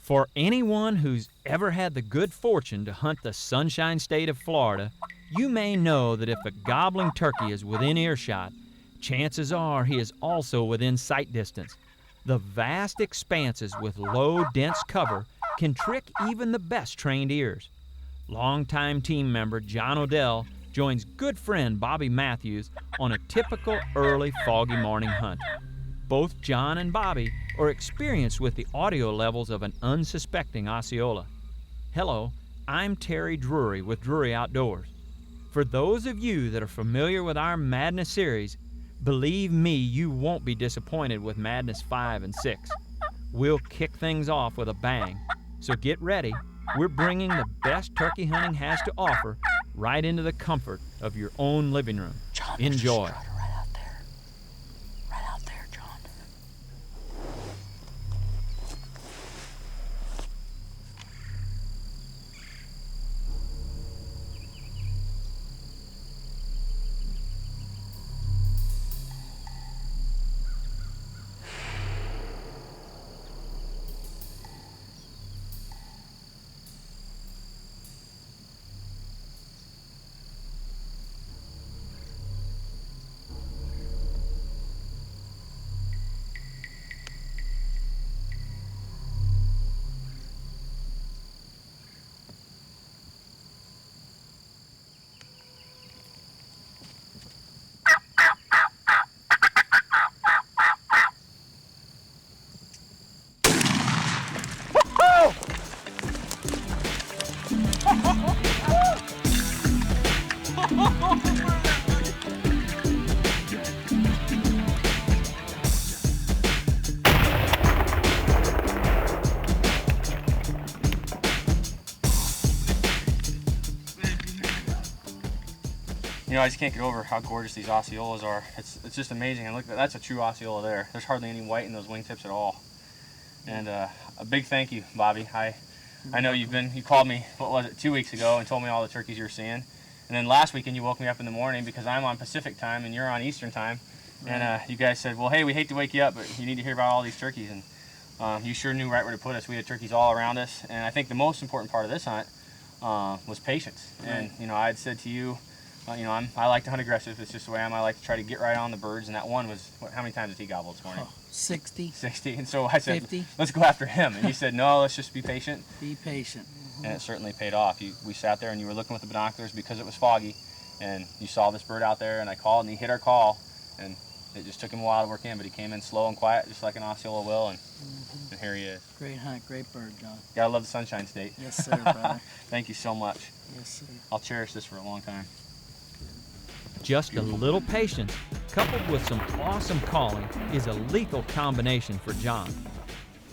For anyone who's ever had the good fortune to hunt the Sunshine State of Florida, you may know that if a gobbling turkey is within earshot, chances are he is also within sight distance. The vast expanses with low, dense cover can trick even the best trained ears. Longtime team member John Odell joins good friend Bobby Matthews on a typical early foggy morning hunt. Both John and Bobby are experienced with the audio levels of an unsuspecting Osceola. Hello, I'm Terry Drury with Drury Outdoors. For those of you that are familiar with our Madness series, believe me, you won't be disappointed with Madness 5 and 6. We'll kick things off with a bang, so get ready. We're bringing the best turkey hunting has to offer right into the comfort of your own living room. John, Enjoy. Right out there, John. You know, I just can't get over how gorgeous these Osceolas are. It's just amazing. And look, that's a true Osceola there. There's hardly any white in those wingtips at all. And a big thank you, Bobby. I know you called me, what was it, 2 weeks ago and told me all the turkeys you were seeing. And then last weekend you woke me up in the morning because I'm on Pacific time and you're on Eastern time. Right. And you guys said, well, hey, we hate to wake you up, but you need to hear about all these turkeys. And you sure knew right where to put us. We had turkeys all around us. And I think the most important part of this hunt was patience. Right. And, you know, I had said to you, you know, I like to hunt aggressive. It's just the way I am. I like to try to get right on the birds. And that one was, how many times did he gobble this morning? 60. 60. And so I said, 50. Let's go after him. And you said, no, let's just be patient. Be patient. Mm-hmm. And it certainly paid off. We sat there and you were looking with the binoculars because it was foggy. And you saw this bird out there and I called and he hit our call. And it just took him a while to work in, but he came in slow and quiet, just like an Osceola will. And here he is. Great hunt, great bird, John. Gotta love the Sunshine State. Yes, sir, brother. Thank you so much. Yes, sir. I'll cherish this for a long time. Just a little patience, coupled with some awesome calling, is a lethal combination for John.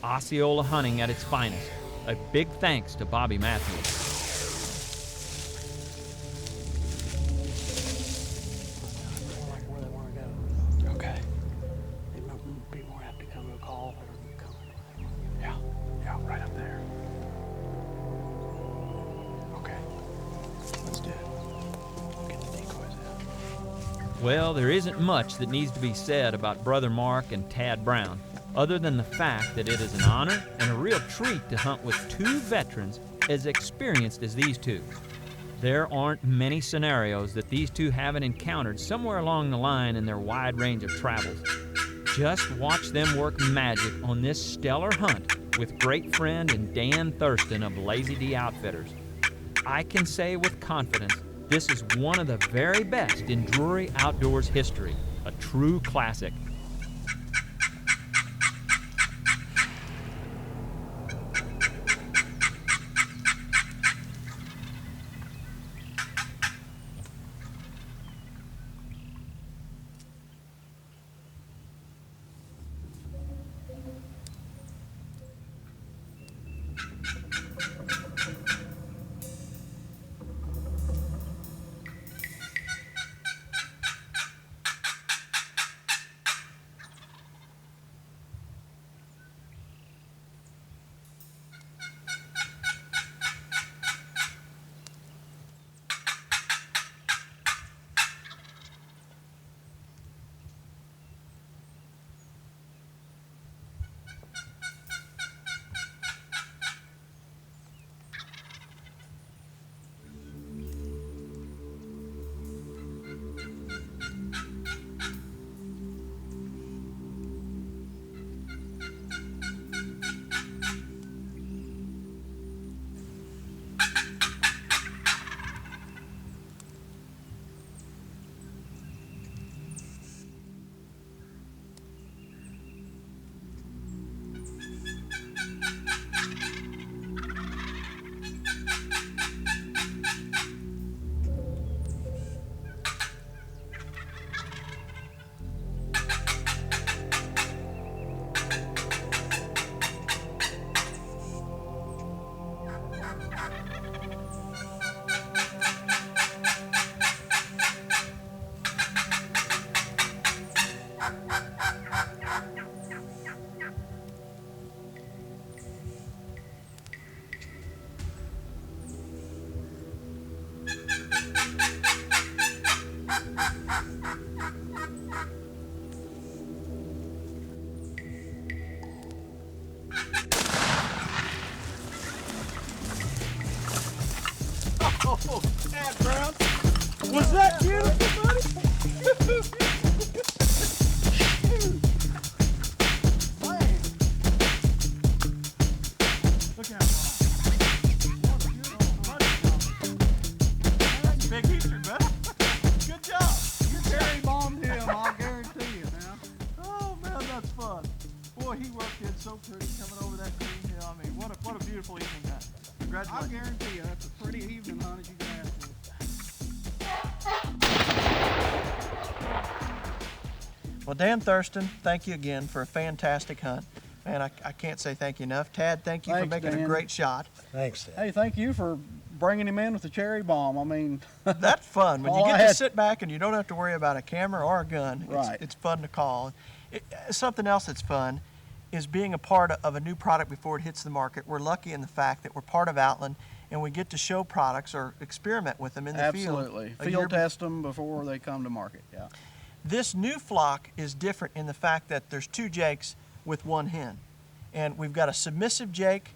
Osceola hunting at its finest. A big thanks to Bobby Matthews. Where they want to go. Okay. They might be more apt to come to a call or come. Yeah, right up there. Okay, let's do it. Get the decoys out. Well, there isn't much that needs to be said about Brother Mark and Tad Brown, other than the fact that it is an honor and a real treat to hunt with two veterans as experienced as these two. There aren't many scenarios that these two haven't encountered somewhere along the line in their wide range of travels. Just watch them work magic on this stellar hunt with great friend and Dan Thurston of Lazy D Outfitters. I can say with confidence, this is one of the very best in Drury outdoors history, a true classic. Oh, Tad Brown. Was that beautiful, buddy? Man. Look at him. Big Easter, buddy. Good job. You cherry bombed him, I'll guarantee you now. Oh, man, that's fun. Boy, he worked in so pretty coming over that green hill. I mean, what a beautiful evening that. Congratulations. I guarantee you, that's a pretty evening hunt as you can ask for. Well, Dan Thurston, thank you again for a fantastic hunt. Man, I can't say thank you enough. Tad, thank you for making a great shot. Thanks, Tad. Hey, thank you for bringing him in with the cherry bomb. I mean, that's fun. When you all get I to had- sit back and you don't have to worry about a camera or a gun, Right. it's fun to call. Something else that's fun is being a part of a new product before it hits the market. We're lucky in the fact that we're part of Outland and we get to show products or experiment with them in the field. Absolutely. Field test them before they come to market, yeah. This new flock is different in the fact that there's two jakes with one hen. And we've got a submissive jake,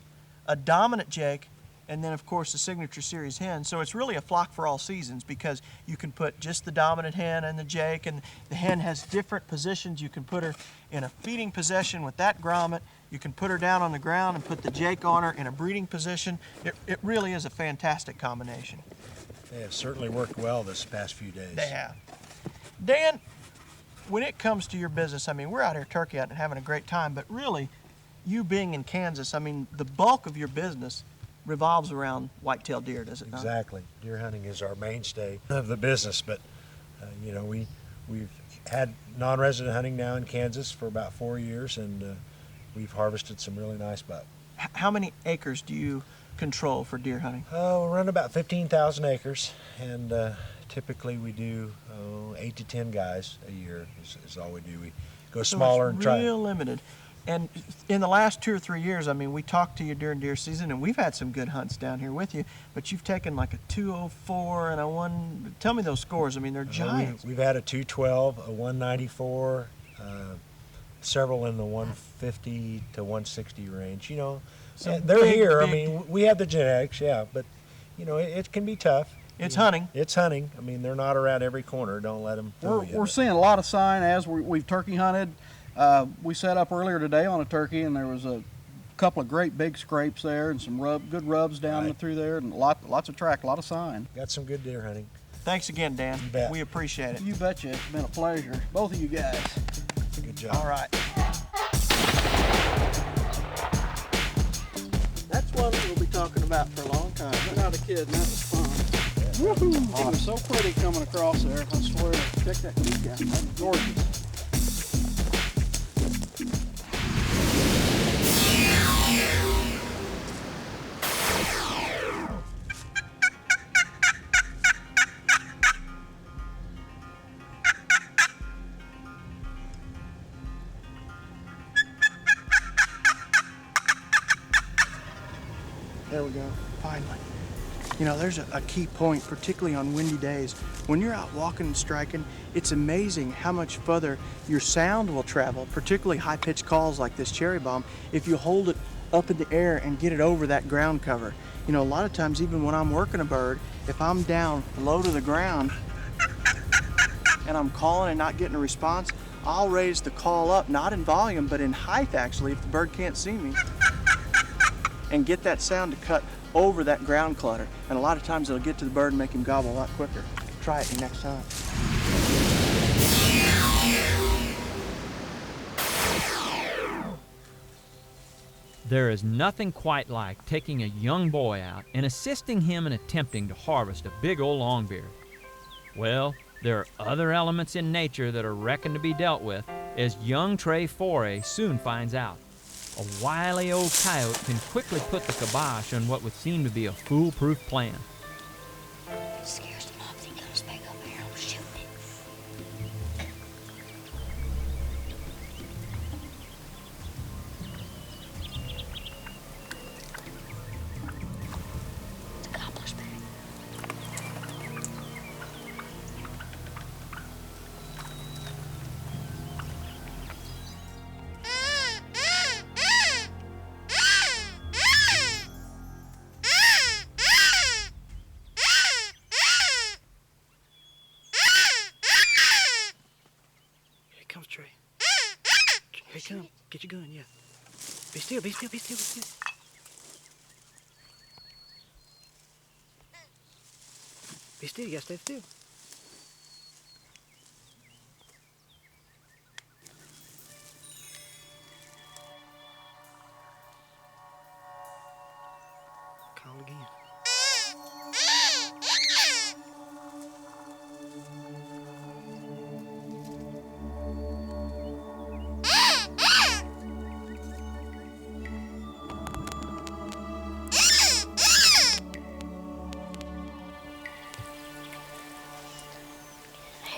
a dominant jake, and then of course the signature series hen. So it's really a flock for all seasons because you can put just the dominant hen and the jake, and the hen has different positions. You can put her in a feeding position with that grommet. You can put her down on the ground and put the jake on her in a breeding position. It really is a fantastic combination. They have certainly worked well this past few days. They have. Dan, when it comes to your business, I mean, we're out here turkey hunting and having a great time, but really, you being in Kansas, I mean, the bulk of your business revolves around white-tailed deer, does it not? Exactly. Deer hunting is our mainstay of the business, but you know, we've had non-resident hunting now in Kansas for about 4 years, and we've harvested some really nice buck. How many acres do you control for deer hunting? We run about 15,000 acres, and typically we do 8 to 10 guys a year is all we do. We go smaller and try. Real limited. And in the last 2 or 3 years, I mean, we talked to you during deer season, and we've had some good hunts down here with you, but you've taken like a 204 and a 1. Tell me those scores. I mean, they're giants. We've had a 212, a 194, several in the 150 to 160 range. You know, Some they're big, here. big- I mean, we have the genetics, yeah, but you know, it can be tough. It's hunting. It's hunting. I mean, they're not around every corner. Don't let them fool you. We're seeing a lot of sign as we've turkey hunted. We set up earlier today on a turkey, and there was a couple of great big scrapes there, and some good rubs down through there, and lots of track, a lot of sign. Got some good deer hunting. Thanks again, Dan. You bet. We appreciate it. You betcha. It's been a pleasure. Both of you guys. Good job. All right. That's one we'll be talking about for a long time. I'm not a kid, and that was fun. Woohoo! It was so pretty coming across there. I swear. Check that peak out. That's gorgeous. There we go, finally. You know, there's a key point, particularly on windy days. When you're out walking and striking, it's amazing how much further your sound will travel, particularly high-pitched calls like this cherry bomb, if you hold it up in the air and get it over that ground cover. You know, a lot of times, even when I'm working a bird, if I'm down low to the ground and I'm calling and not getting a response, I'll raise the call up, not in volume, but in height actually, if the bird can't see me, and get that sound to cut over that ground clutter. And a lot of times it'll get to the bird and make him gobble a lot quicker. Try it next time. There is nothing quite like taking a young boy out and assisting him in attempting to harvest a big old longbeard. Well, there are other elements in nature that are reckoned to be dealt with, as young Trey Foray soon finds out. A wily old coyote can quickly put the kibosh on what would seem to be a foolproof plan. It scares him off, he comes back up here and I'm shooting it. It's a gobbler's berry. Comes Trey. Here he comes. Get your gun, yeah. Be still, be still, be still, be still. Be still, you gotta stay still. Call again.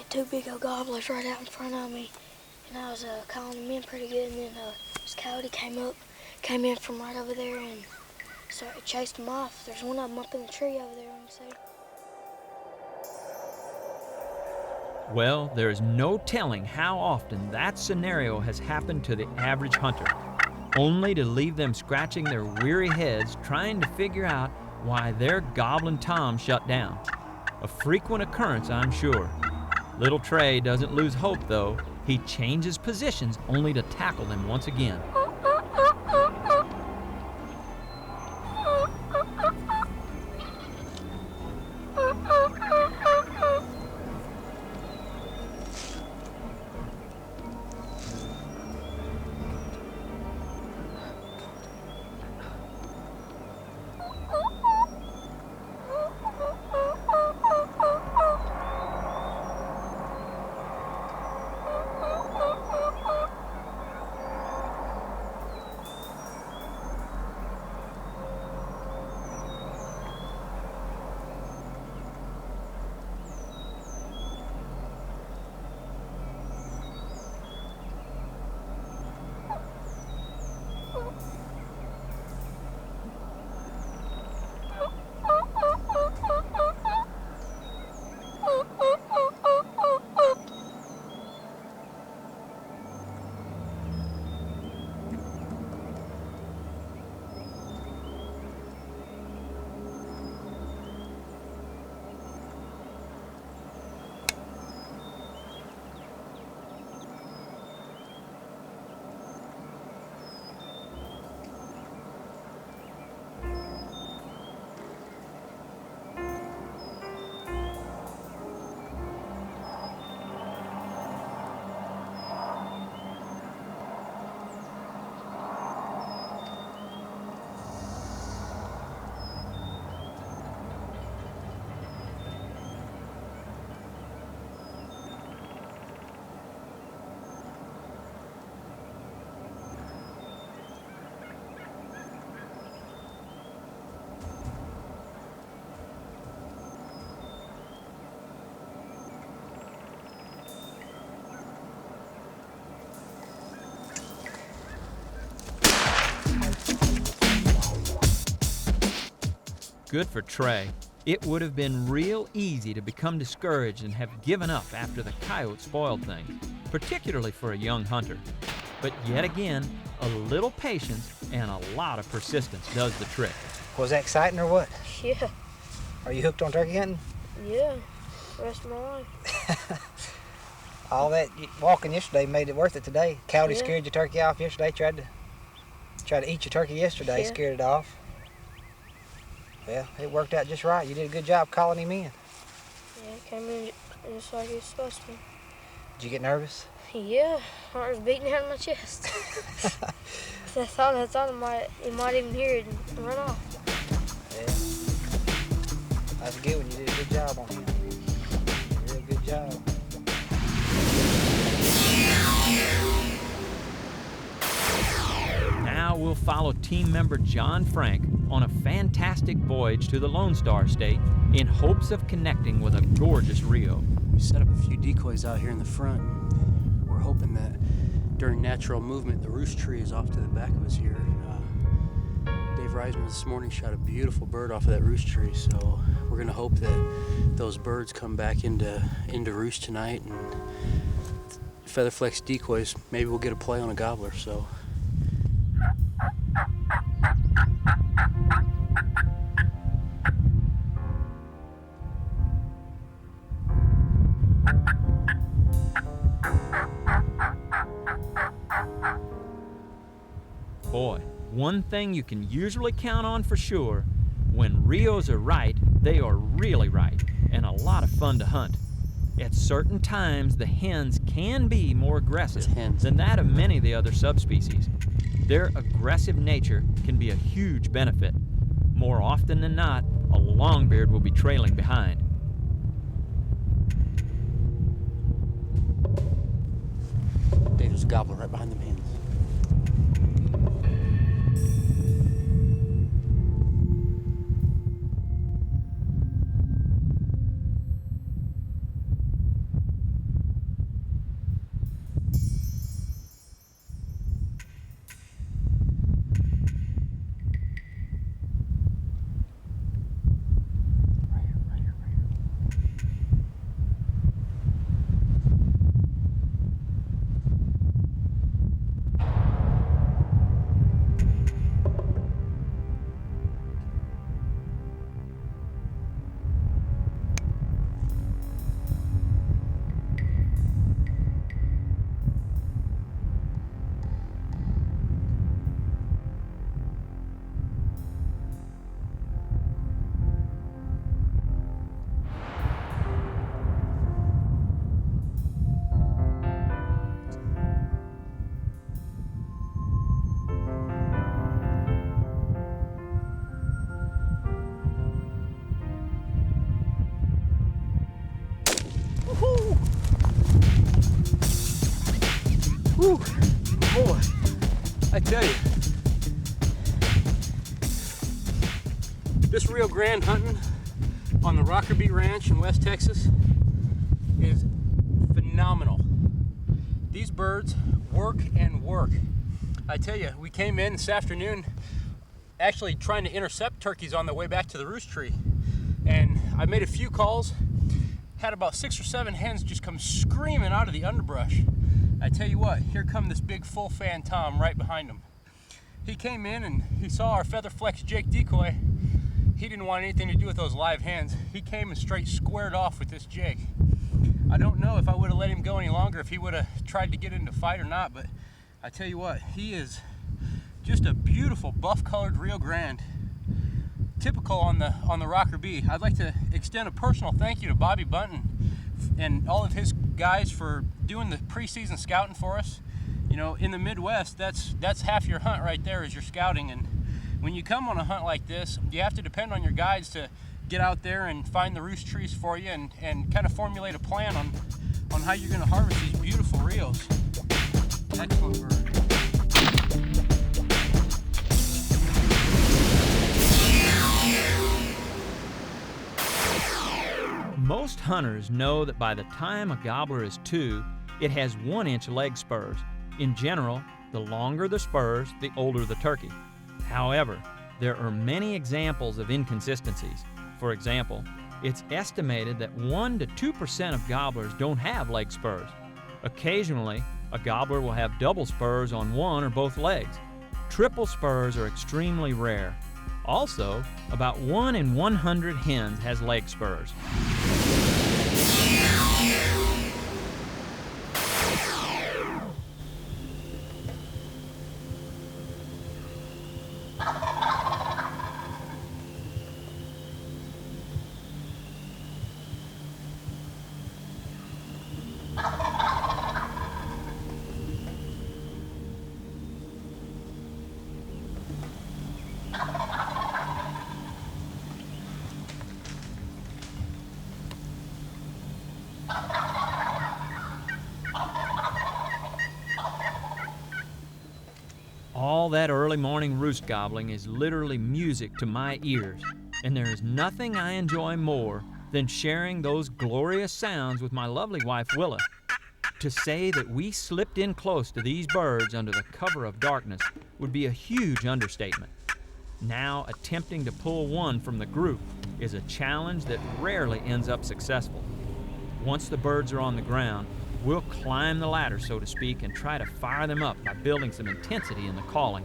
Two big old gobblers right out in front of me, and I was calling them in pretty good, and then this coyote came in from right over there and chased them off. There's one of them up in the tree over there on the side. Well, there is no telling how often that scenario has happened to the average hunter, only to leave them scratching their weary heads trying to figure out why their goblin tom shut down. A frequent occurrence, I'm sure. Little Trey doesn't lose hope, though. He changes positions only to tackle them once again. good for Trey. It would have been real easy to become discouraged and have given up after the coyote spoiled things, particularly for a young hunter. But yet again, a little patience and a lot of persistence does the trick. Was that exciting or what? Yeah, Are you hooked on turkey hunting? yeah, the rest of my life. All that walking yesterday made it worth it today. Coyote Yeah. scared your turkey off yesterday. Tried to eat your turkey yesterday. Yeah. Scared it off. Well, it worked out just right. You did a good job calling him in. Yeah, it came in just like it's supposed to. Did you get nervous? Yeah, heart was beating out of my chest. I thought he might even hear it and run off. Yeah. That's a good one. You did a good job on him. Real good job. Now we'll follow team member John Frank on a fantastic voyage to the Lone Star State in hopes of connecting with a gorgeous Rio. We set up a few decoys out here in the front. We're hoping that during natural movement, the roost tree is off to the back of us here. Dave Reisman this morning shot a beautiful bird off of that roost tree, so we're gonna hope that those birds come back into roost tonight, and featherflex decoys, maybe we'll get a play on a gobbler. So. Boy, one thing you can usually count on for sure, when Rios are right, they are really right, and a lot of fun to hunt. At certain times, the hens can be more aggressive than that of many of the other subspecies. Their aggressive nature can be a huge benefit. More often than not, a longbeard will be trailing behind. Dave, there's a gobbler right behind them hens. Whew, boy, I tell you, this Rio Grande hunting on the Rockerbeat Ranch in West Texas is phenomenal. These birds work and work. I tell you, we came in this afternoon actually trying to intercept turkeys on the way back to the roost tree, and I made a few calls, had about 6 or 7 hens just come screaming out of the underbrush. I tell you what, here come this big full fan Tom right behind him. He came in and he saw our featherflex Jake decoy. He didn't want anything to do with those live hens. He came and straight squared off with this Jake. I don't know if I would have let him go any longer, if he would have tried to get into a fight or not, but I tell you what, he is just a beautiful buff-colored Rio Grande, typical on the Rocker B. I'd like to extend a personal thank you to Bobby Bunton and all of his guys for doing the preseason scouting for us. You know, in the Midwest, that's half your hunt right there is your scouting, and when you come on a hunt like this, you have to depend on your guides to get out there and find the roost trees for you and kind of formulate a plan on how you're going to harvest these beautiful Rios. Excellent bird. Most hunters know that by the time a gobbler is 2, it has 1-inch leg spurs. In general, the longer the spurs, the older the turkey. However, there are many examples of inconsistencies. For example, it's estimated that 1 to 2% of gobblers don't have leg spurs. Occasionally, a gobbler will have double spurs on one or both legs. Triple spurs are extremely rare. Also, about 1 in 100 hens has leg spurs. All that early morning roost gobbling is literally music to my ears, and there is nothing I enjoy more than sharing those glorious sounds with my lovely wife Willa. To say that we slipped in close to these birds under the cover of darkness would be a huge understatement. Now attempting to pull one from the group is a challenge that rarely ends up successful. Once the birds are on the ground, we'll climb the ladder, so to speak, and try to fire them up by building some intensity in the calling.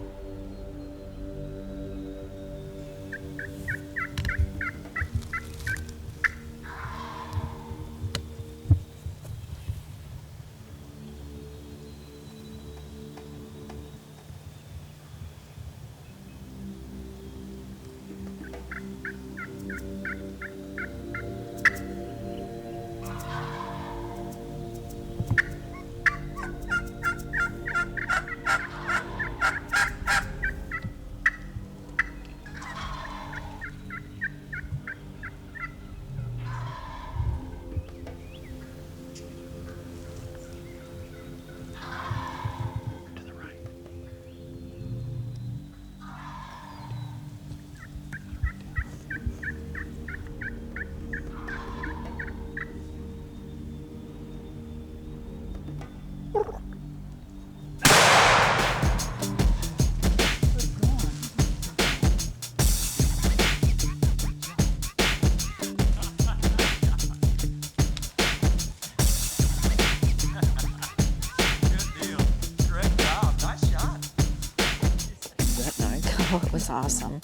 Oh, it was awesome.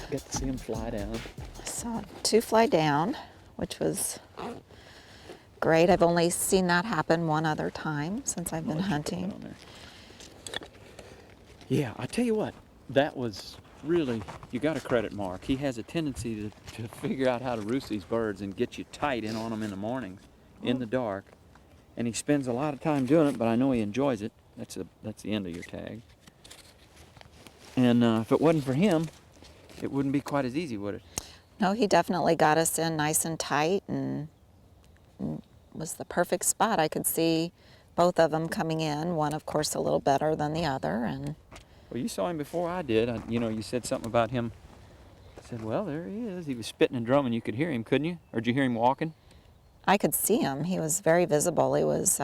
Got to see him fly down. I saw 2 fly down, which was great. I've only seen that happen one other time since I've been hunting. Yeah, I tell you what, that was really, you got to credit Mark. He has a tendency to figure out how to roost these birds and get you tight in on them in the mornings, in the dark. And he spends a lot of time doing it, but I know he enjoys it. That's the end of your tag. And if it wasn't for him, it wouldn't be quite as easy, would it? No, he definitely got us in nice and tight, and was the perfect spot. I could see both of them coming in, one of course a little better than the other. And well, you saw him before I did. You said something about him. I said, well, there he is. He was spitting and drumming. You could hear him, couldn't you? Or did you hear him walking? I could see him. He was very visible. He was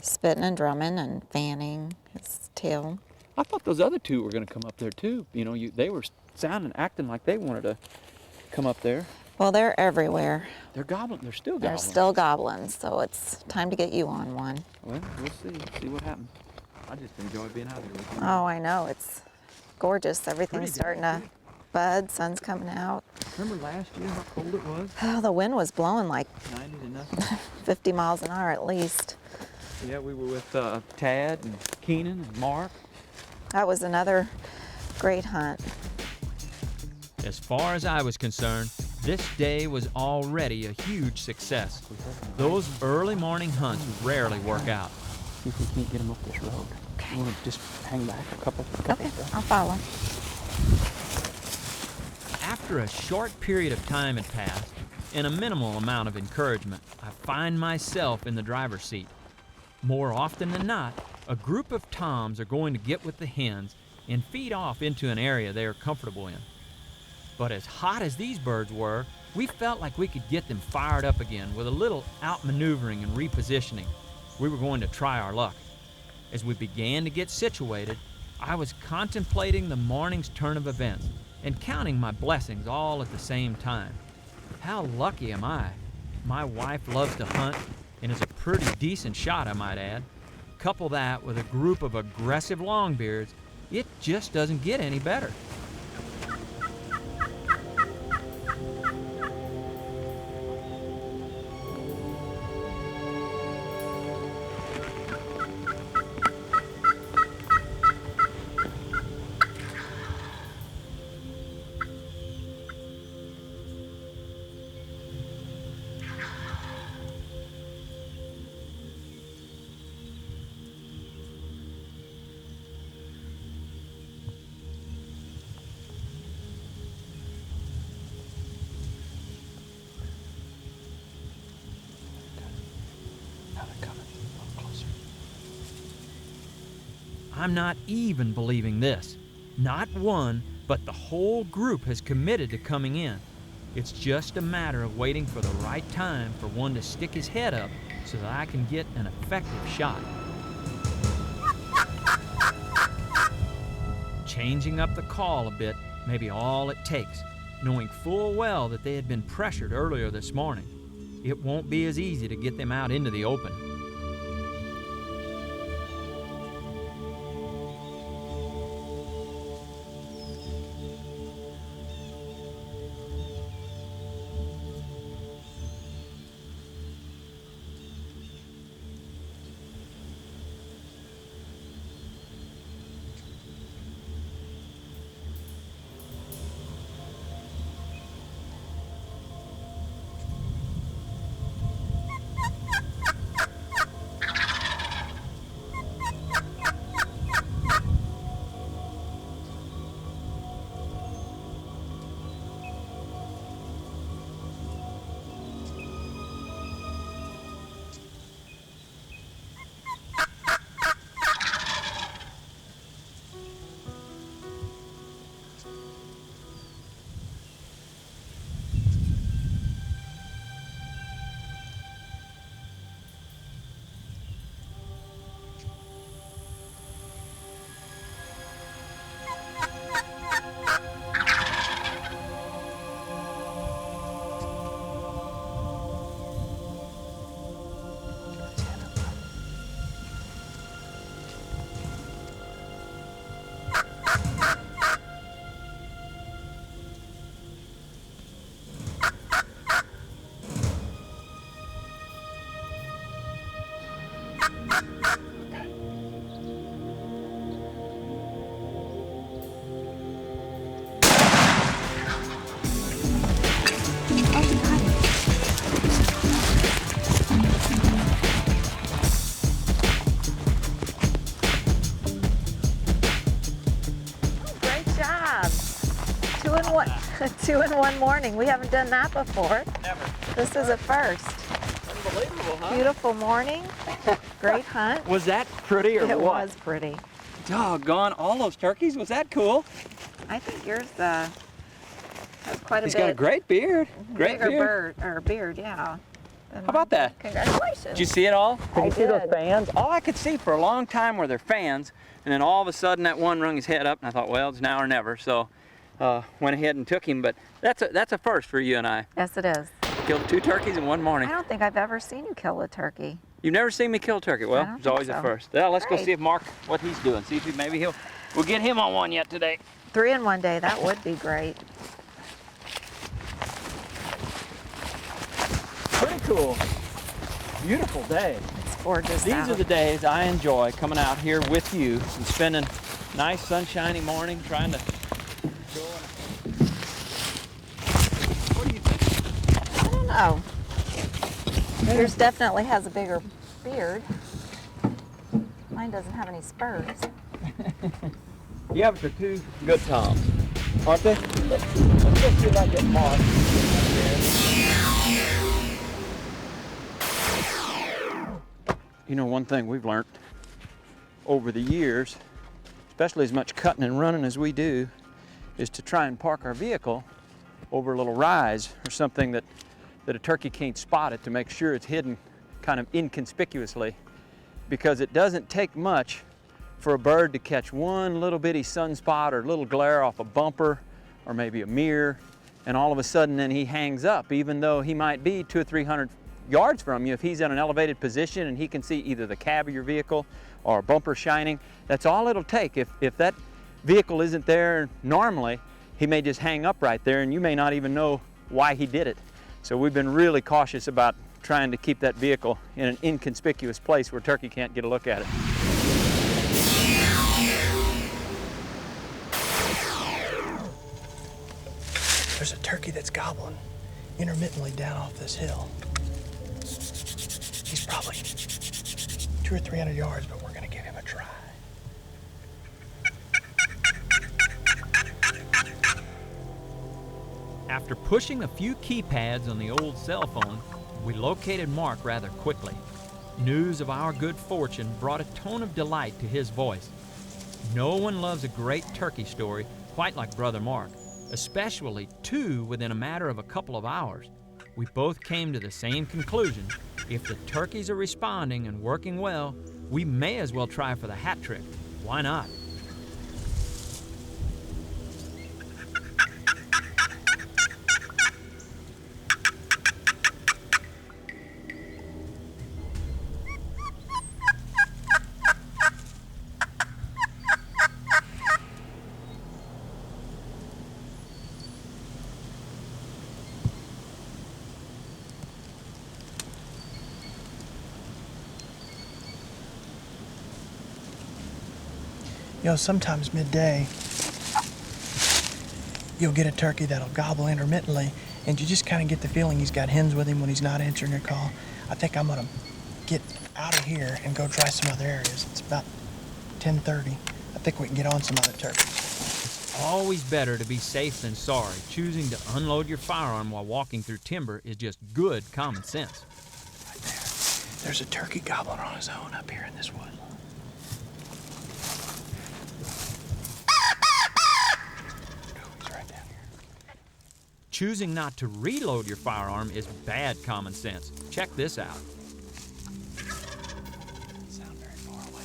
spitting and drumming and fanning his tail. I thought those other two were going to come up there too. They were sounding, acting like they wanted to come up there. Well, they're everywhere. They're gobbling. They're still gobbling. They're still gobbling, so it's time to get you on one. Well, we'll see what happens. I just enjoy being out here with you. Oh, I know. It's gorgeous. Everything's starting to bud. Sun's coming out. Remember last year how cold it was? Oh, the wind was blowing like 90 to nothing. 50 miles an hour at least. Yeah, we were with Tad and Keenan and Mark. That was another great hunt. As far as I was concerned, this day was already a huge success. Those early morning hunts rarely work out. See if we can't get them up this road. Okay. You want to just hang back a couple Okay, steps? I'll follow. After a short period of time had passed, and a minimal amount of encouragement, I find myself in the driver's seat. More often than not, a group of toms are going to get with the hens and feed off into an area they are comfortable in. But as hot as these birds were, we felt like we could get them fired up again with a little outmaneuvering and repositioning. We were going to try our luck. As we began to get situated, I was contemplating the morning's turn of events and counting my blessings all at the same time. How lucky am I? My wife loves to hunt and is a pretty decent shot, I might add. Couple that with a group of aggressive longbeards, it just doesn't get any better. I'm not even believing this. Not one, but the whole group has committed to coming in. It's just a matter of waiting for the right time for one to stick his head up so that I can get an effective shot. Changing up the call a bit may be all it takes, knowing full well that they had been pressured earlier this morning. It won't be as easy to get them out into the open. Two in one morning. We haven't done that before. Never. This is a first. Unbelievable, huh? Beautiful morning. Great hunt. Was that pretty or It what? was pretty. Doggone, all those turkeys. Was that cool? I think yours has quite a He's bit got a great beard. Great bigger beard. beard, yeah. How about that? Congratulations. Did you see it all? Did you see those did. fans? All I could see for a long time were their fans, and then all of a sudden that one rung his head up, and I thought, well, it's now or never. So went ahead and took him, but that's a first for you and I. Yes, it is. Killed 2 turkeys in one morning. I don't think I've ever seen you kill a turkey. You've never seen me kill a turkey? Well, don't it's always think a so. first. Well, let's go Great. see if Mark, what he's doing. See if we'll get him on one yet today. 3 in one day, that would be great. Pretty cool. Beautiful day. It's gorgeous These out. are the days I enjoy coming out here with you and spending nice sunshiny morning trying to go. What do you think? I don't know. Yours definitely has a bigger beard. Mine doesn't have any spurs. Yeah, but they're 2 good toms, aren't they? Let's go see if I get Mark. You know, one thing we've learned over the years, especially as much cutting and running as we do, is to try and park our vehicle over a little rise or something that a turkey can't spot it, to make sure it's hidden kind of inconspicuously, because it doesn't take much for a bird to catch one little bitty sunspot or little glare off a bumper or maybe a mirror, and all of a sudden then he hangs up, even though he might be 200 or 300 yards from you. If he's in an elevated position and he can see either the cab of your vehicle or a bumper shining, that's all it'll take. If that vehicle isn't there normally, he may just hang up right there and you may not even know why he did it. So we've been really cautious about trying to keep that vehicle in an inconspicuous place where turkey can't get a look at it. There's a turkey that's gobbling intermittently down off this hill. He's probably 200 or 300 yards, but we're gonna give him a try. After pushing a few keypads on the old cell phone, we located Mark rather quickly. News of our good fortune brought a tone of delight to his voice. No one loves a great turkey story quite like Brother Mark, especially two within a matter of a couple of hours. We both came to the same conclusion. If the turkeys are responding and working well, we may as well try for the hat trick. Why not? You know, sometimes midday, you'll get a turkey that'll gobble intermittently, and you just kind of get the feeling he's got hens with him when he's not answering your call. I think I'm gonna get out of here and go try some other areas. It's about 10:30. I think we can get on some other turkeys. It's always better to be safe than sorry. Choosing to unload your firearm while walking through timber is just good common sense. Right there. There's a turkey gobbling on his own up here in this wood. Choosing not to reload your firearm is bad common sense. Check this out. Sound very far away.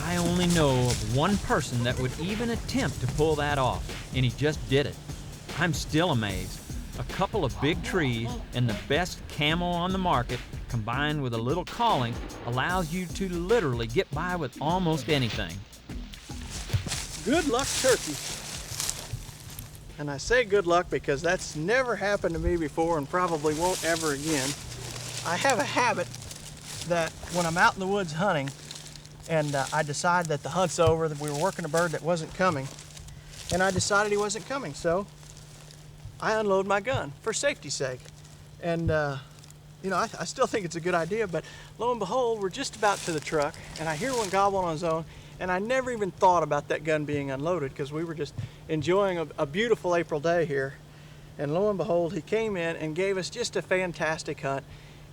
I only know of one person that would even attempt to pull that off, and he just did it. I'm still amazed. A couple of big trees and the best camo on the market, combined with a little calling, allows you to literally get by with almost anything. good luck turkey. And I say good luck because that's never happened to me before and probably won't ever again. I have a habit that when I'm out in the woods hunting and I decide that the hunt's over, that we were working a bird that wasn't coming, and I decided he wasn't coming, so I unload my gun for safety's sake. And you know, I still think it's a good idea, but lo and behold, we're just about to the truck and I hear one gobble on his own, and I never even thought about that gun being unloaded because we were just enjoying a beautiful April day here. And lo and behold, he came in and gave us just a fantastic hunt.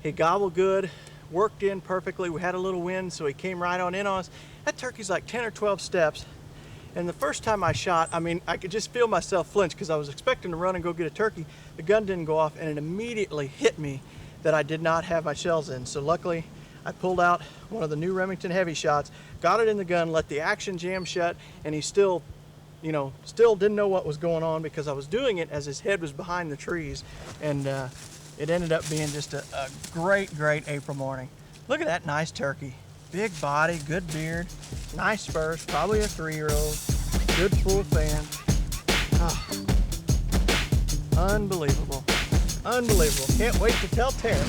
He gobbled good, worked in perfectly. We had a little wind, so he came right on in on us. That turkey's like 10 or 12 steps. And the first time I shot, I mean, I could just feel myself flinch because I was expecting to run and go get a turkey. The gun didn't go off, and it immediately hit me that I did not have my shells in. So luckily, I pulled out one of the new Remington heavy shots, got it in the gun, let the action jam shut, and he still, you know, still didn't know what was going on because I was doing it as his head was behind the trees. And it ended up being just a great, great April morning. Look at that nice turkey. Big body, good beard, nice spurs, probably a 3-year-old, good full fan. Oh, unbelievable, unbelievable. Can't wait to tell Terry.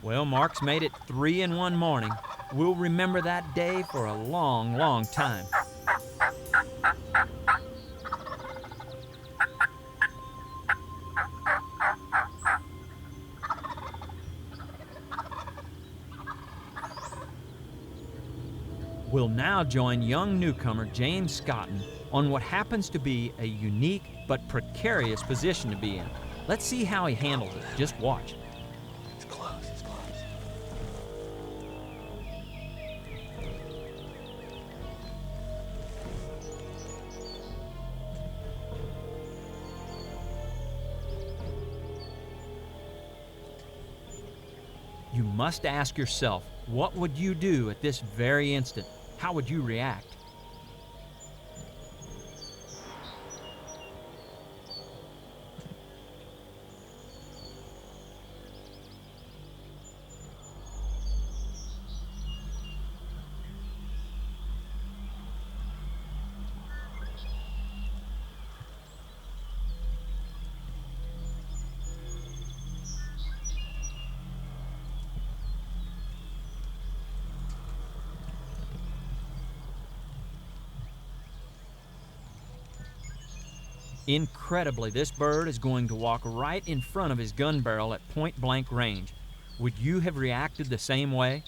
Well, Mark's made it 3 in one morning. We'll remember that day for a long, long time. We'll now join young newcomer James Scotton on what happens to be a unique but precarious position to be in. Let's see how he handles it. Just watch. It's close, it's close. You must ask yourself, what would you do at this very instant? How would you react? Incredibly, this bird is going to walk right in front of his gun barrel at point-blank range. Would you have reacted the same way?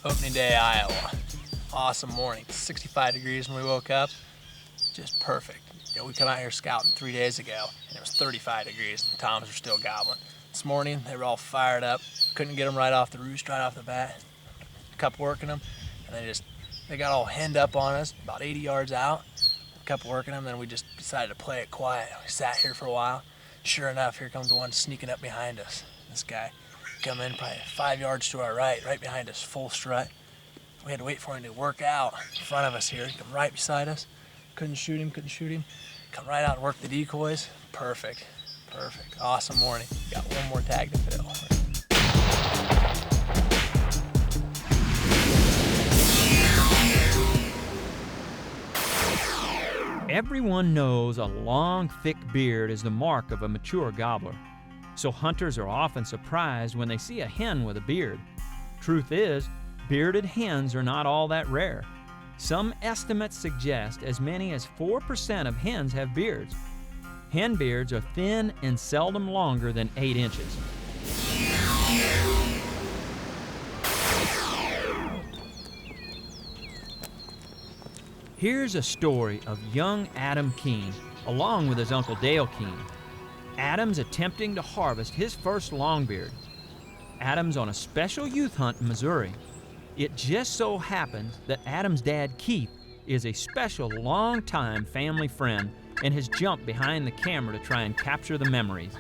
Opening day, Iowa. Awesome morning. 65 degrees when we woke up. Just perfect. You know, we come out here scouting 3 days ago, and it was 35 degrees, and the toms were still gobbling. This morning, they were all fired up. Couldn't get them right off the roost, right off the bat. Kept working them, and they got all henned up on us, about 80 yards out. Kept working them, then we just decided to play it quiet. We sat here for a while. Sure enough, here comes the one sneaking up behind us. This guy come in probably 5 yards to our right behind us, full strut. We had to wait for him to work out in front of us here. He come right beside us. Couldn't shoot him. Come right out and work the decoys. Perfect. Awesome morning. Got one more tag to fill. Everyone knows a long, thick beard is the mark of a mature gobbler. So hunters are often surprised when they see a hen with a beard. Truth is, bearded hens are not all that rare. Some estimates suggest as many as 4% of hens have beards. Hen beards are thin and seldom longer than 8 inches. Here's a story of young Adam Keene, along with his Uncle Dale Keene. Adam's attempting to harvest his first longbeard. Adam's on a special youth hunt in Missouri. It just so happens that Adam's dad, Keith, is a special long-time family friend and has jumped behind the camera to try and capture the memories.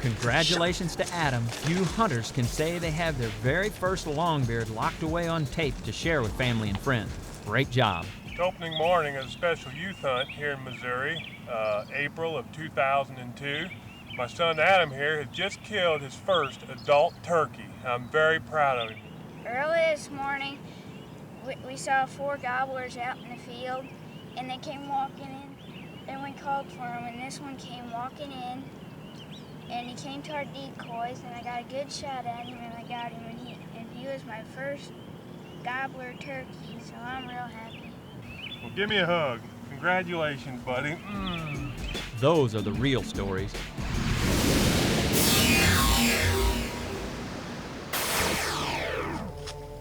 Congratulations to Adam. Few hunters can say they have their very first longbeard locked away on tape to share with family and friends. Great job. Opening morning of a special youth hunt here in Missouri, April of 2002. My son Adam here had just killed his first adult turkey. I'm very proud of him. Early this morning, we saw 4 gobblers out in the field, and they came walking in. Then we called for them, and this one came walking in, and he came to our decoys, and I got a good shot at him, and I got him, and he was my first gobbler turkey, so I'm real happy. Well, give me a hug. Congratulations, buddy. Those are the real stories.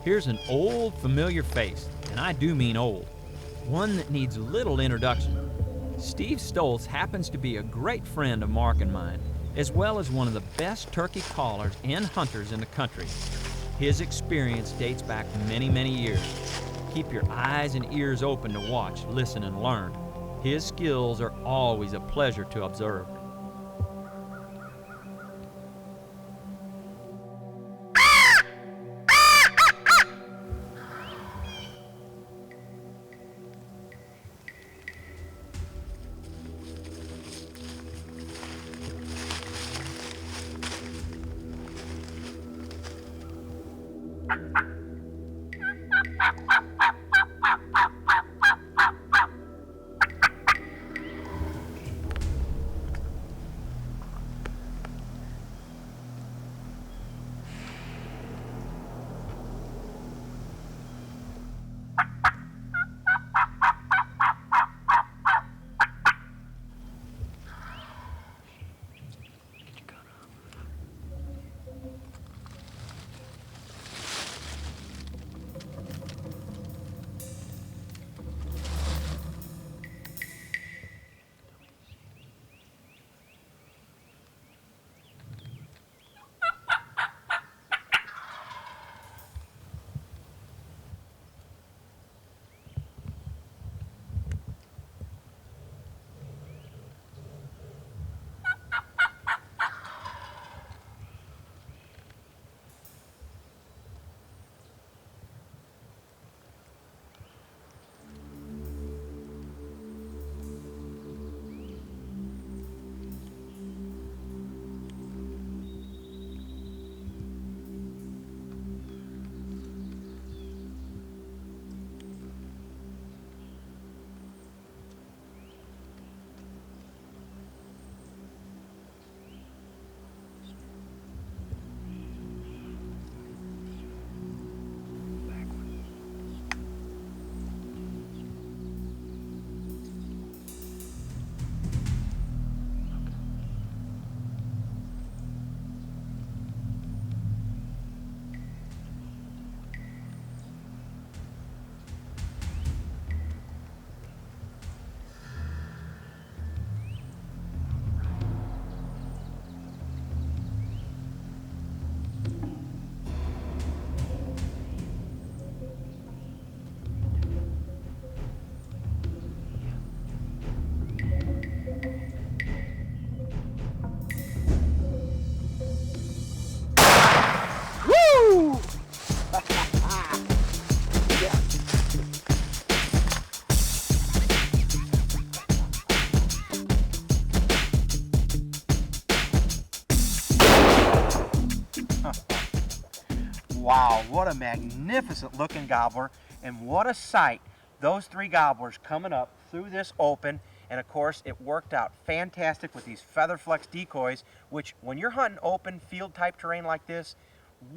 Here's an old, familiar face, and I do mean old. One that needs little introduction. Steve Stoltz happens to be a great friend of Mark and mine, as well as one of the best turkey callers and hunters in the country. His experience dates back many, many years. Keep your eyes and ears open to watch, listen, and learn. His skills are always a pleasure to observe. Wow, what a magnificent looking gobbler, and what a sight. Those 3 gobblers coming up through this open, and of course it worked out fantastic with these feather flex decoys, which when you're hunting open field type terrain like this,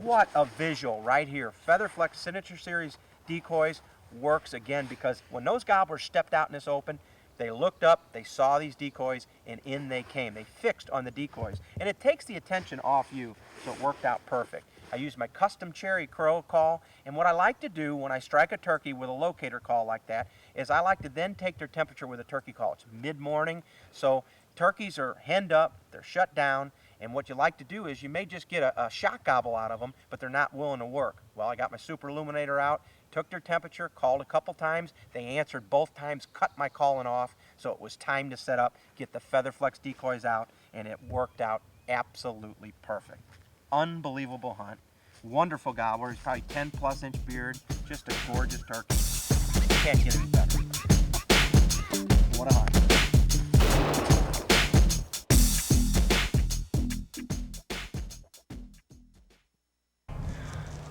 what a visual right here. Feather flex Signature Series decoys works again, because when those gobblers stepped out in this open, they looked up, they saw these decoys, and in they came. They fixed on the decoys, and it takes the attention off you, so it worked out perfect. I used my custom cherry crow call, and what I like to do when I strike a turkey with a locator call like that is I like to then take their temperature with a turkey call. It's mid-morning, so turkeys are henned up, they're shut down, and what you like to do is you may just get a shot gobble out of them, but they're not willing to work. Well, I got my super illuminator out, took their temperature, called a couple times, they answered both times, cut my calling off, so it was time to set up, get the feather flex decoys out, and it worked out absolutely perfect. Unbelievable hunt. Wonderful gobbler. He's probably 10+ inch beard. Just a gorgeous turkey. Can't get any better. What a hunt.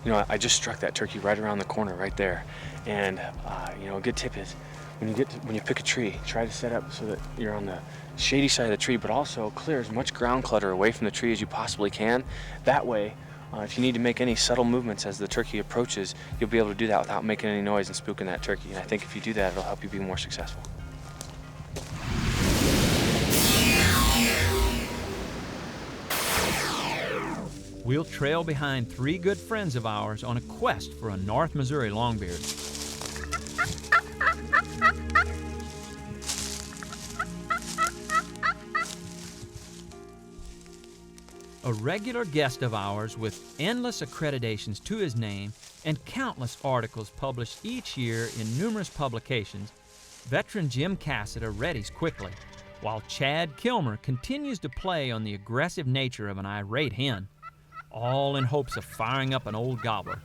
You know, I just struck that turkey right around the corner right there. And, you know, a good tip is when you pick a tree, try to set up so that you're on the shady side of the tree, but also clear as much ground clutter away from the tree as you possibly can. That way, if you need to make any subtle movements as the turkey approaches, you'll be able to do that without making any noise and spooking that turkey. And I think if you do that, it'll help you be more successful. We'll trail behind 3 good friends of ours on a quest for a North Missouri longbeard. A regular guest of ours with endless accreditations to his name and countless articles published each year in numerous publications, veteran Jim Cassida readies quickly, while Chad Kilmer continues to play on the aggressive nature of an irate hen, all in hopes of firing up an old gobbler.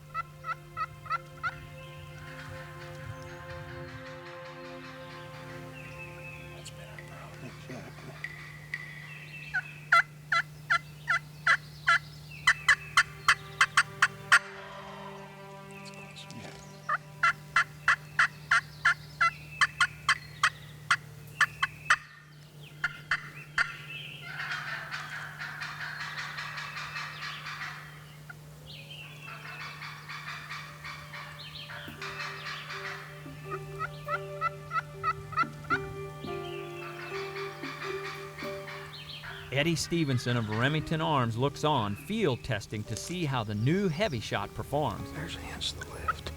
Eddie Stevenson of Remington Arms looks on, field testing to see how the new heavy shot performs. There's a hinge to the left.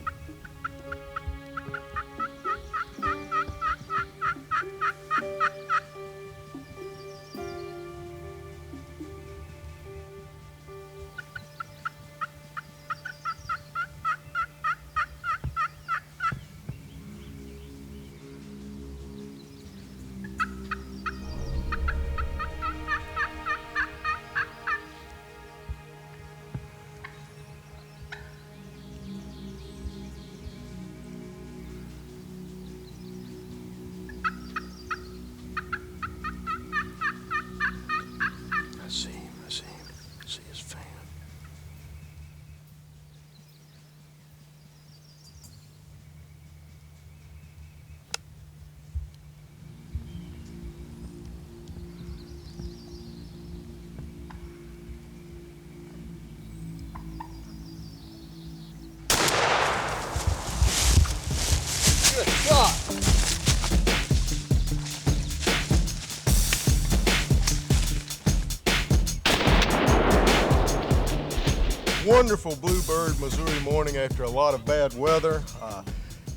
Wonderful bluebird Missouri morning after a lot of bad weather.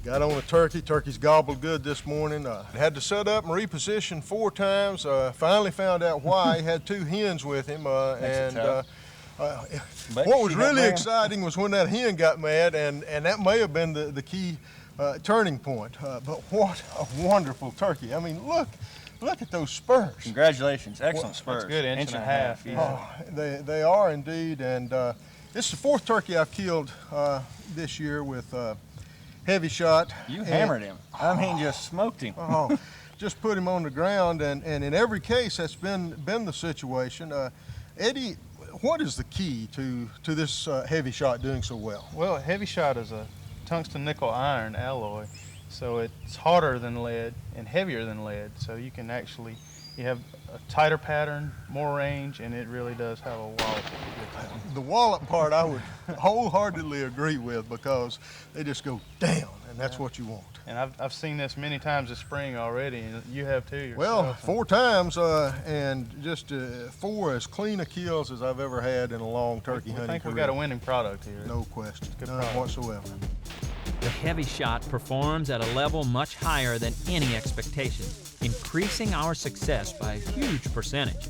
Got on a turkey. Turkey's gobbled good this morning. Had to set up and reposition 4 times. Finally found out why. He had 2 hens with him. What was really exciting was when that hen got mad, and that may have been the key turning point. But what a wonderful turkey. I mean, look at those spurs. Congratulations. Excellent spurs. That's good. Inch and a half. Yeah. Oh, they are indeed. And this is the 4th turkey I've killed this year with heavy shot. You hammered him. I mean, just smoked him. Oh, just put him on the ground, and in every case that's been the situation. Eddie, what is the key to this heavy shot doing so well? Well, heavy shot is a tungsten nickel iron alloy, so it's harder than lead and heavier than lead, so you can actually, you have a tighter pattern, more range, and it really does have a wallop. The wallop part I would wholeheartedly agree with, because they just go down, and that's what you want. And I've seen this many times this spring already, and you have too yourself. Well, 4 times, and just 4 as clean a kills as I've ever had in a long turkey hunting I think career. we've got a winning product here. No question, Good none product. whatsoever. The heavy shot performs at a level much higher than any expectation, increasing our success by a huge percentage.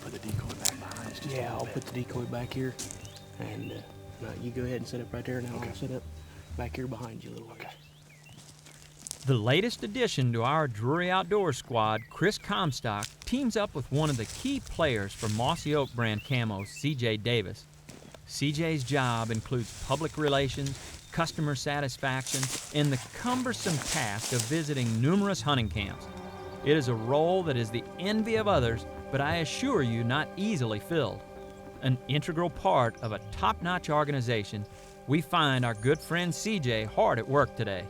Put the decoy back behind us. Yeah, I'll put the decoy back here, and you go ahead and set up right there, and I'll set up back here behind you a little bit. The latest addition to our Drury Outdoors squad, Chris Comstock, teams up with one of the key players for Mossy Oak brand camos, CJ Davis. CJ's job includes public relations, customer satisfaction, and the cumbersome task of visiting numerous hunting camps. It is a role that is the envy of others, but I assure you not easily filled. An integral part of a top-notch organization, we find our good friend CJ hard at work today.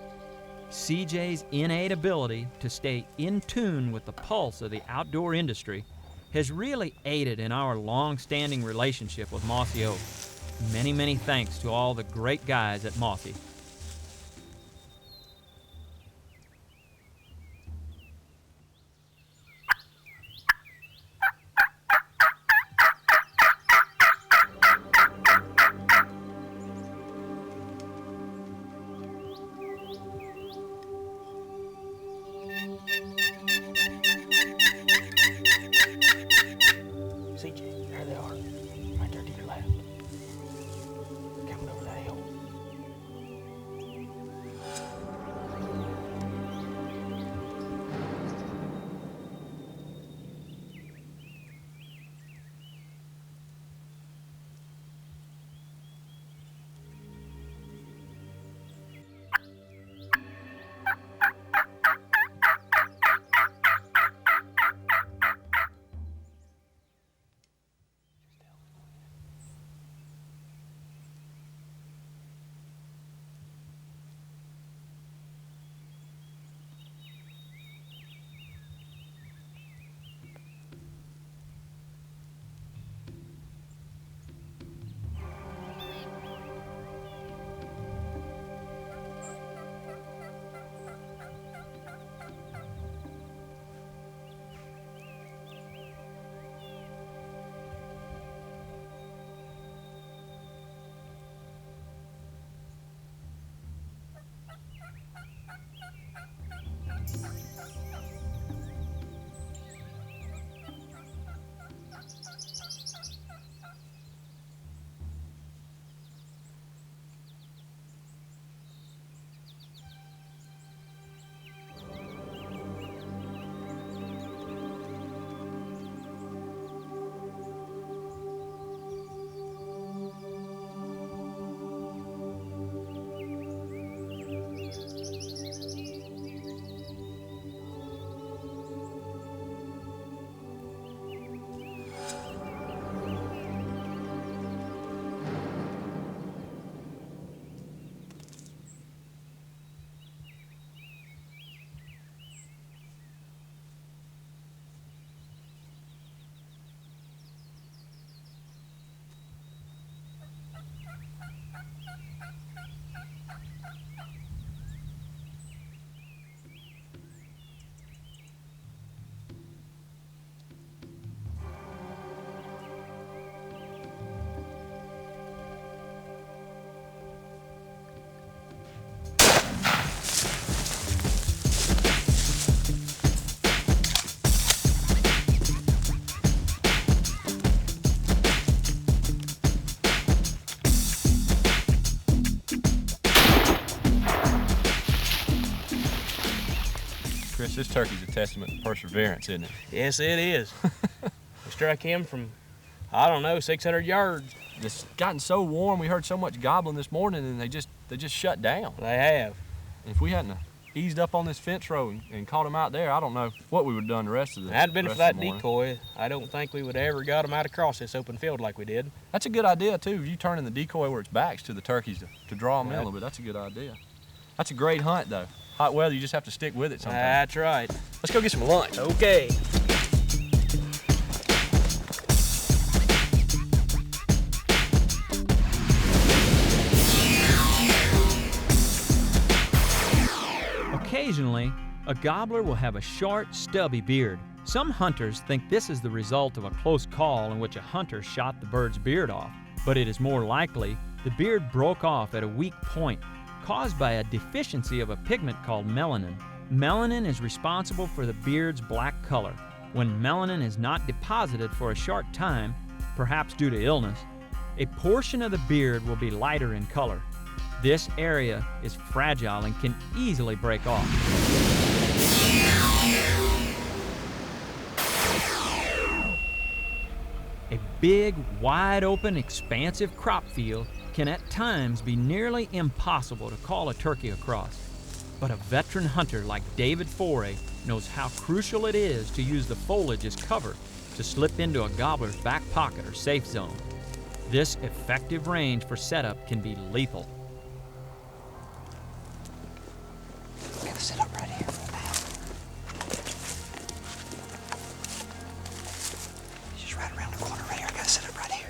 CJ's innate ability to stay in tune with the pulse of the outdoor industry has really aided in our long-standing relationship with Mossy Oak. Many, many thanks to all the great guys at Mossy. CJ, there they are, right there to your left. Coming over that hill. Chris, this turkey's a testament to perseverance, isn't it? Yes, it is. We struck him from, I don't know, 600 yards. it's gotten so warm. We heard so much gobbling this morning, and they just shut down. They have. If we hadn't eased up on this fence row and caught them out there, I don't know what we would have done the rest of the. Had it been rest for that of the morning. decoy, I don't think we would have ever got them out across this open field like we did. That's a good idea too. You turning the decoy where its back's to the turkeys to draw them in a little bit. That's a good idea. That's a great hunt though. Hot weather, you just have to stick with it sometimes. That's right. Let's go get some lunch. Okay. Occasionally, a gobbler will have a short, stubby beard. Some hunters think this is the result of a close call in which a hunter shot the bird's beard off, but it is more likely the beard broke off at a weak point, caused by a deficiency of a pigment called melanin. Melanin is responsible for the beard's black color. When melanin is not deposited for a short time, perhaps due to illness, a portion of the beard will be lighter in color. This area is fragile and can easily break off. A big, wide open, expansive crop field can at times be nearly impossible to call a turkey across. But a veteran hunter like David Foray knows how crucial it is to use the foliage as cover to slip into a gobbler's back pocket or safe zone. This effective range for setup can be lethal. I'm gonna sit up right here for a minute. He's just right around the corner right here. I gotta sit up right here.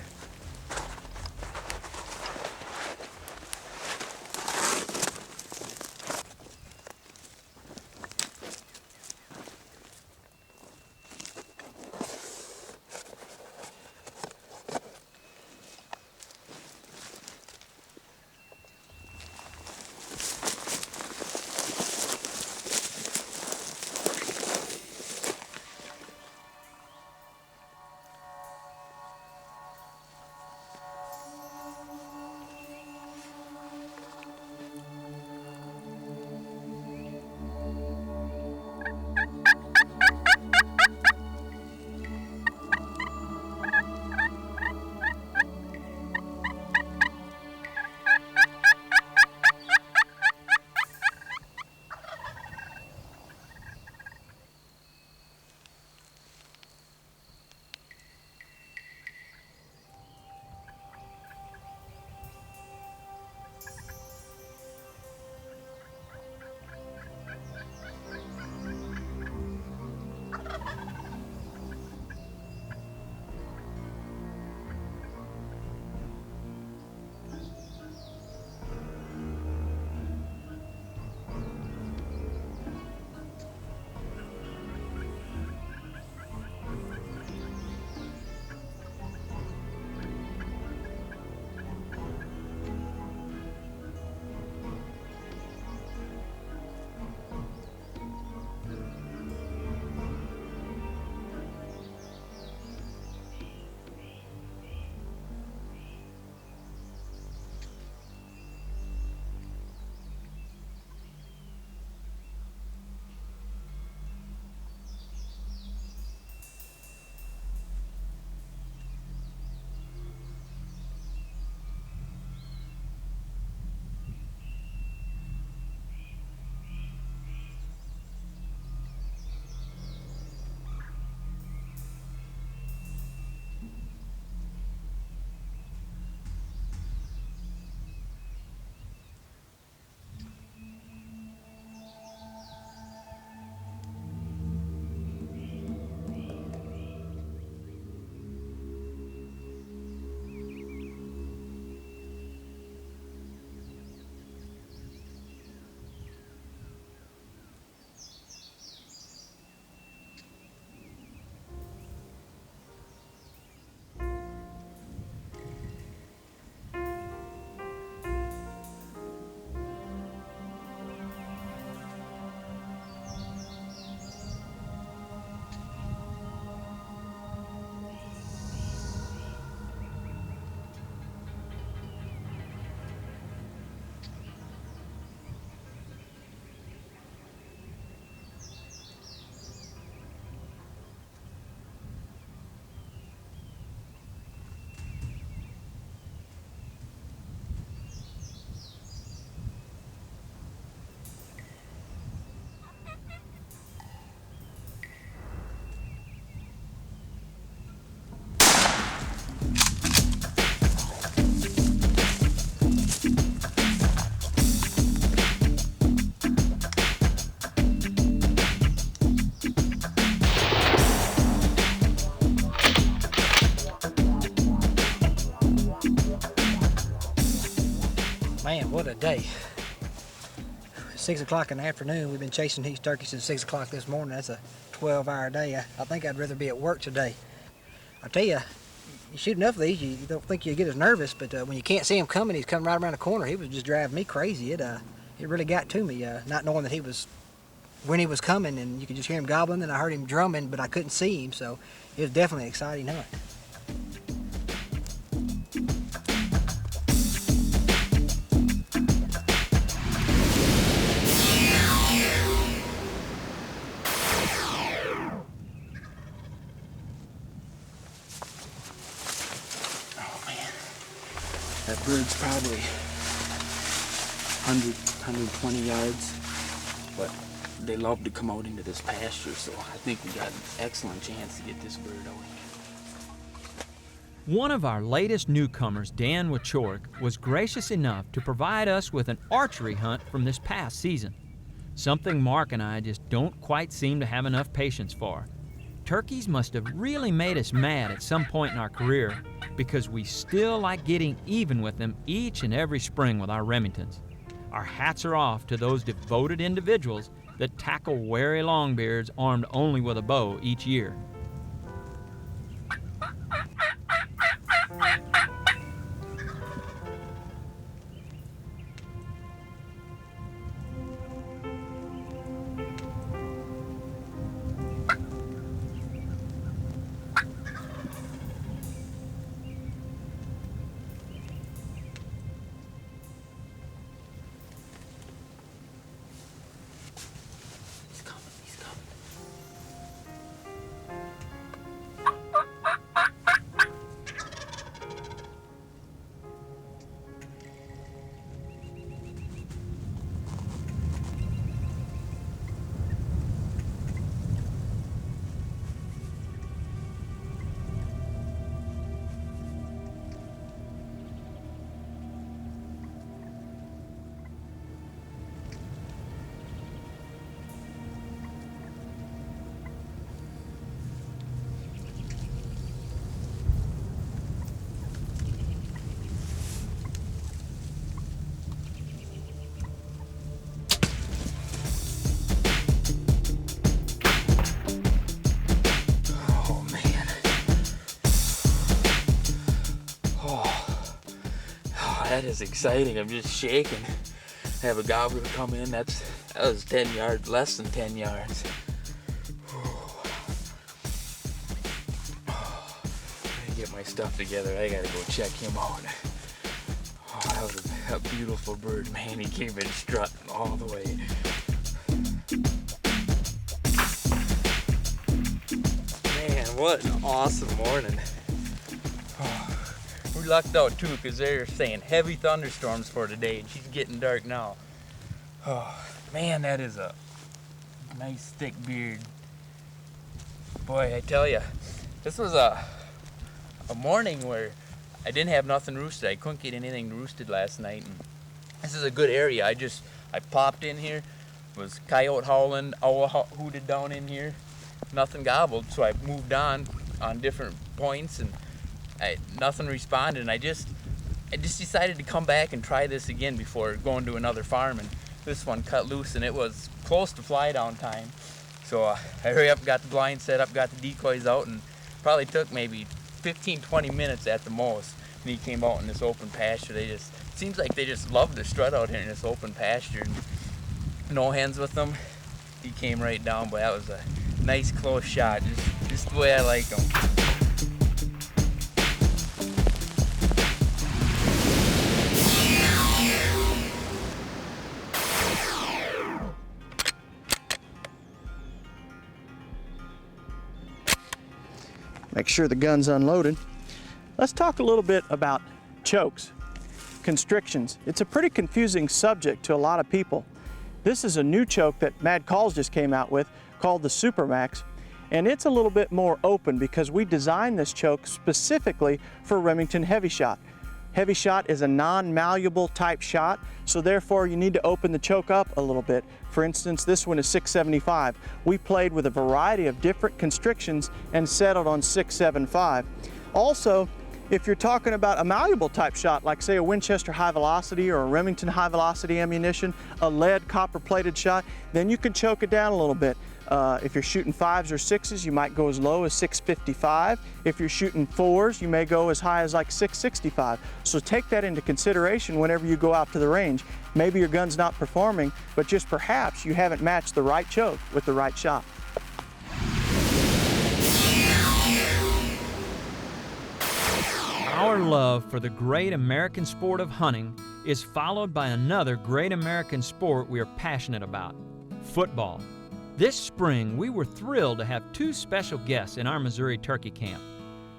Man, what a day. 6 o'clock in the afternoon. We've been chasing these turkeys since 6 o'clock this morning. That's a 12-hour day. I think I'd rather be at work today. I tell you, you shoot enough of these, you don't think you get as nervous, but when you can't see him coming, he's coming right around the corner. He was just driving me crazy. It really got to me, not knowing that when he was coming, and you could just hear him gobbling, and I heard him drumming, but I couldn't see him, so it was definitely an exciting hunt. That bird's probably 100, 120 yards, but they love to come out into this pasture, so I think we got an excellent chance to get this bird out. One of our latest newcomers, Dan Wachork, was gracious enough to provide us with an archery hunt from this past season, something Mark and I just don't quite seem to have enough patience for. Turkeys must have really made us mad at some point in our career, because we still like getting even with them each and every spring with our Remingtons. Our hats are off to those devoted individuals that tackle wary longbeards armed only with a bow each year. That is exciting. I'm just shaking. Have a gobbler come in. That was 10 yards, less than 10 yards. I gotta get my stuff together. I gotta go check him out. Oh, that was a beautiful bird, man. He came in strutting all the way. Man, what an awesome morning. We lucked out too, because they're saying heavy thunderstorms for today, and she's getting dark now. Oh man, that is a nice thick beard. Boy, I tell you, this was a morning where I didn't have nothing roosted. I couldn't get anything roosted last night, and this is a good area. I popped in here, was coyote howling, owl hooted down in here, nothing gobbled, so I moved on different points, and nothing responded, and I just decided to come back and try this again before going to another farm, and this one cut loose, and it was close to fly down time. So I hurry up, got the blind set up, got the decoys out, and probably took maybe 15-20 minutes at the most, and he came out in this open pasture. It seems like they just love to strut out here in this open pasture. No hands with them. He came right down, but that was a nice close shot, just the way I like them. Make sure the gun's unloaded. Let's talk a little bit about chokes, constrictions. It's a pretty confusing subject to a lot of people. This is a new choke that Mad Calls just came out with called the Supermax, and it's a little bit more open because we designed this choke specifically for Remington Heavy Shot. Heavy Shot is a non-malleable type shot, so therefore you need to open the choke up a little bit. For instance, this one is 675. We played with a variety of different constrictions and settled on 675. Also, If you're talking about a malleable type shot, like say a Winchester high velocity or a Remington high velocity ammunition, a lead copper plated shot, then you can choke it down a little bit. If you're shooting 5s or 6s, you might go as low as 655. If you're shooting 4s, you may go as high as like 665. So take that into consideration whenever you go out to the range. Maybe your gun's not performing, but just perhaps you haven't matched the right choke with the right shot. Our love for the great American sport of hunting is followed by another great American sport we are passionate about, football. This spring, we were thrilled to have two special guests in our Missouri turkey camp.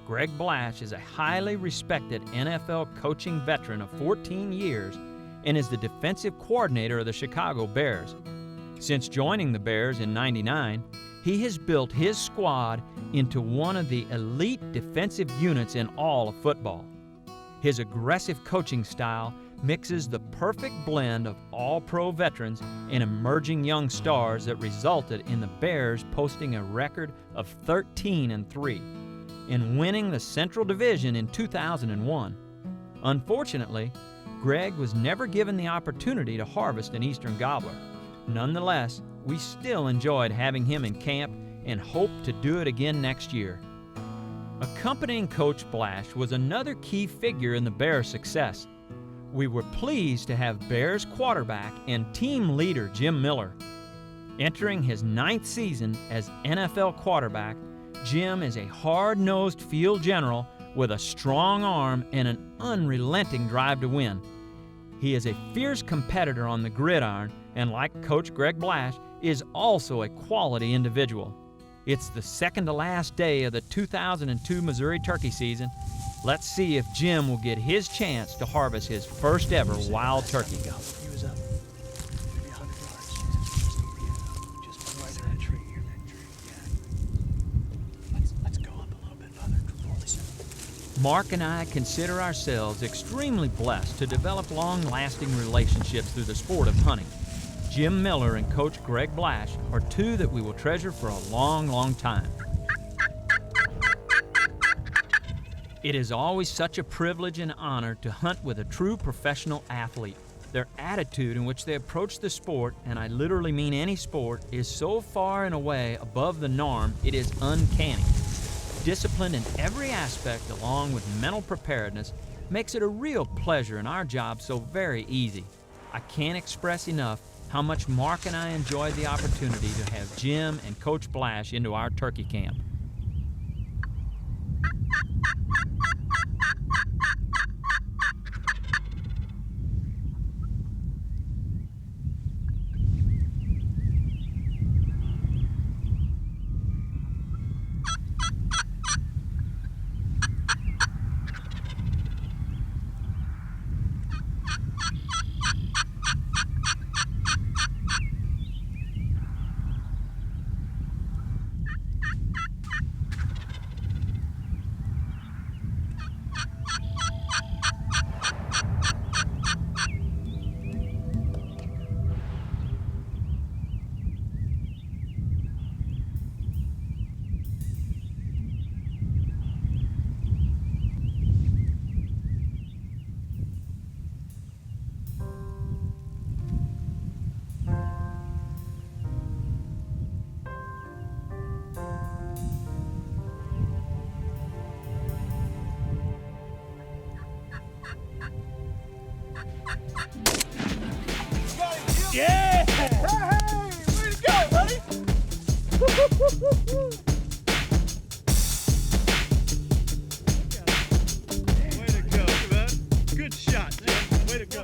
Greg Blash is a highly respected NFL coaching veteran of 14 years and is the defensive coordinator of the Chicago Bears. Since joining the Bears in '99, he has built his squad into one of the elite defensive units in all of football. His aggressive coaching style mixes the perfect blend of all-pro veterans and emerging young stars that resulted in the Bears posting a record of 13-3 and winning the Central Division in 2001. Unfortunately, Greg was never given the opportunity to harvest an Eastern Gobbler. Nonetheless, we still enjoyed having him in camp and hope to do it again next year. Accompanying Coach Blash was another key figure in the Bears' success. We were pleased to have Bears quarterback and team leader Jim Miller. Entering his 9th season as NFL quarterback, Jim is a hard-nosed field general with a strong arm and an unrelenting drive to win. He is a fierce competitor on the gridiron and, like Coach Greg Blash, is also a quality individual. It's the second to last day of the 2002 Missouri turkey season. Let's see if Jim will get his chance to harvest his first ever wild turkey. He was up maybe 100 yards, just over you, just right in that tree, near that tree. Yeah. Let's go up a little bit further. Mark and I consider ourselves extremely blessed to develop long-lasting relationships through the sport of hunting. Jim Miller and Coach Greg Blash are two that we will treasure for a long, long time. It is always such a privilege and honor to hunt with a true professional athlete. Their attitude in which they approach the sport, and I literally mean any sport, is so far and away above the norm, it is uncanny. Discipline in every aspect, along with mental preparedness, makes it a real pleasure and our job so very easy. I can't express enough how much Mark and I enjoyed the opportunity to have Jim and Coach Blash into our turkey camp. Yeah! Hey, way to go, buddy! Way to go, man. Good shot, man. Way to go.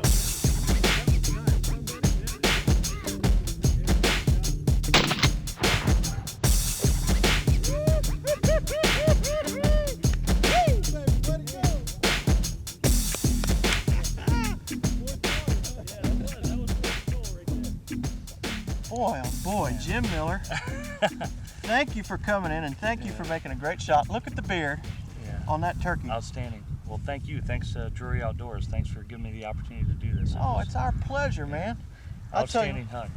Boy, oh boy, Jim Miller. Thank you for coming in and thank you for making a great shot. Look at the beard on that turkey. Outstanding. Well, thank you. Thanks, Drury Outdoors. Thanks for giving me the opportunity to do this. Oh, it's our pleasure, man. I'll tell you, Outstanding hunt.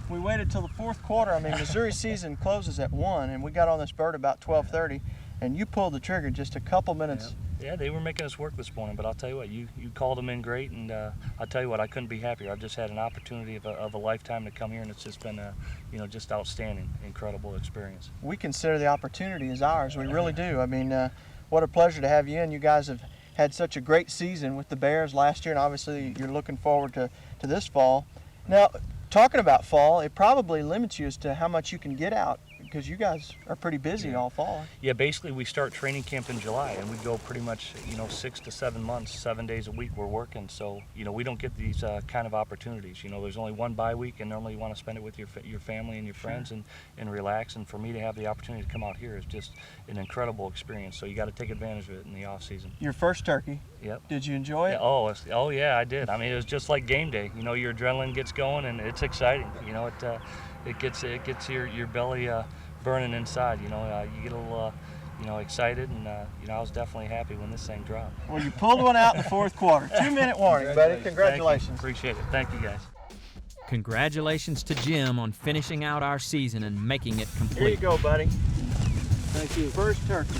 we waited till the fourth quarter. I mean, Missouri season closes at 1, and we got on this bird about 12:30, and you pulled the trigger just a couple minutes Yeah, they were making us work this morning, but I'll tell you what, you called them in great, and I'll tell you what, I couldn't be happier. I've just had an opportunity of a lifetime to come here, and it's just been a, just outstanding, incredible experience. We consider the opportunity as ours. We really do. I mean, what a pleasure to have you in. You guys have had such a great season with the Bears last year, and obviously you're looking forward to this fall. Now, talking about fall, it probably limits you as to how much you can get out, because you guys are pretty busy all fall. Yeah, basically we start training camp in July, and we go pretty much 6 to 7 months, 7 days a week we're working. So we don't get these kind of opportunities. There's only one bye week, and normally you want to spend it with your family and your friends and relax. And for me to have the opportunity to come out here is just an incredible experience. So you got to take advantage of it in the off season. Your first turkey. Yep. Did you enjoy it? Yeah, oh yeah, I did. I mean, it was just like game day. Your adrenaline gets going, and it's exciting. It gets your belly burning inside. You get a little excited, and I was definitely happy when this thing dropped. Well, you pulled one out in the fourth quarter. 2-minute warning, buddy. Congratulations. Appreciate it. Thank you, guys. Congratulations to Jim on finishing out our season and making it complete. Here you go, buddy. Thank you. First turkey.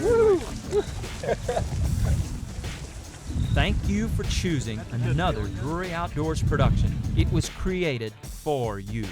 Woo! Thank you for choosing another Drury Outdoors production. It was created for you.